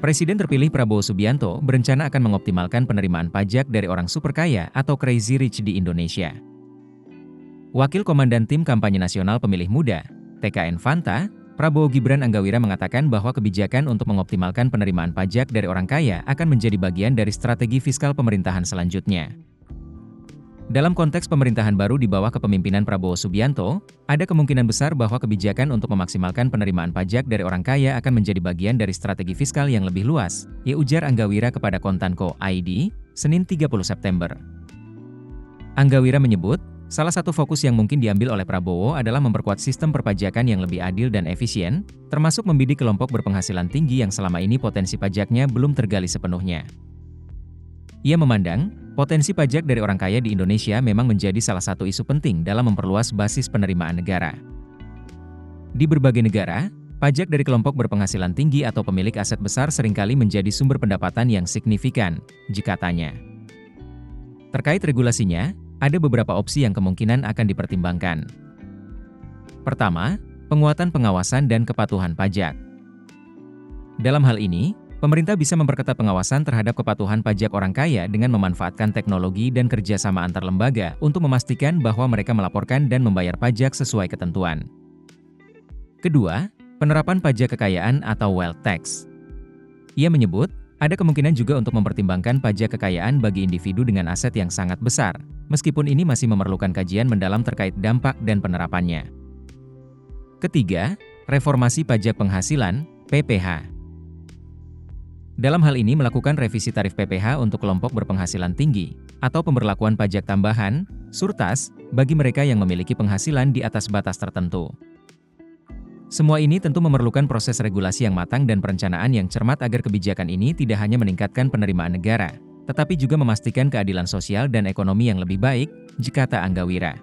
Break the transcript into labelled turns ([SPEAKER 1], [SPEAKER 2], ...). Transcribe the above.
[SPEAKER 1] Presiden terpilih Prabowo Subianto berencana akan mengoptimalkan penerimaan pajak dari orang super kaya atau crazy rich di Indonesia. Wakil Komandan Tim Kampanye Nasional Pemilih Muda, TKN Fanta, Prabowo Gibran Anggawira mengatakan bahwa kebijakan untuk mengoptimalkan penerimaan pajak dari orang kaya akan menjadi bagian dari strategi fiskal pemerintahan selanjutnya. Dalam konteks pemerintahan baru di bawah kepemimpinan Prabowo Subianto, ada kemungkinan besar bahwa kebijakan untuk memaksimalkan penerimaan pajak dari orang kaya akan menjadi bagian dari strategi fiskal yang lebih luas, ujar Anggawira kepada Kontan.co.id, Senin 30 September. Anggawira menyebut, salah satu fokus yang mungkin diambil oleh Prabowo adalah memperkuat sistem perpajakan yang lebih adil dan efisien, termasuk membidik kelompok berpenghasilan tinggi yang selama ini potensi pajaknya belum tergali sepenuhnya. Ia memandang, potensi pajak dari orang kaya di Indonesia memang menjadi salah satu isu penting dalam memperluas basis penerimaan negara. Di berbagai negara, pajak dari kelompok berpenghasilan tinggi atau pemilik aset besar seringkali menjadi sumber pendapatan yang signifikan, jika tanya. Terkait regulasinya, ada beberapa opsi yang kemungkinan akan dipertimbangkan. Pertama, penguatan pengawasan dan kepatuhan pajak. Dalam hal ini, pemerintah bisa memperketat pengawasan terhadap kepatuhan pajak orang kaya dengan memanfaatkan teknologi dan kerjasama antar lembaga untuk memastikan bahwa mereka melaporkan dan membayar pajak sesuai ketentuan. Kedua, penerapan pajak kekayaan atau wealth tax. Ia menyebut, ada kemungkinan juga untuk mempertimbangkan pajak kekayaan bagi individu dengan aset yang sangat besar, meskipun ini masih memerlukan kajian mendalam terkait dampak dan penerapannya. Ketiga, reformasi pajak penghasilan, PPH. Dalam hal ini melakukan revisi tarif PPH untuk kelompok berpenghasilan tinggi, atau pemberlakuan pajak tambahan, surtas, bagi mereka yang memiliki penghasilan di atas batas tertentu. Semua ini tentu memerlukan proses regulasi yang matang dan perencanaan yang cermat agar kebijakan ini tidak hanya meningkatkan penerimaan negara, tetapi juga memastikan keadilan sosial dan ekonomi yang lebih baik, kata Anggawira.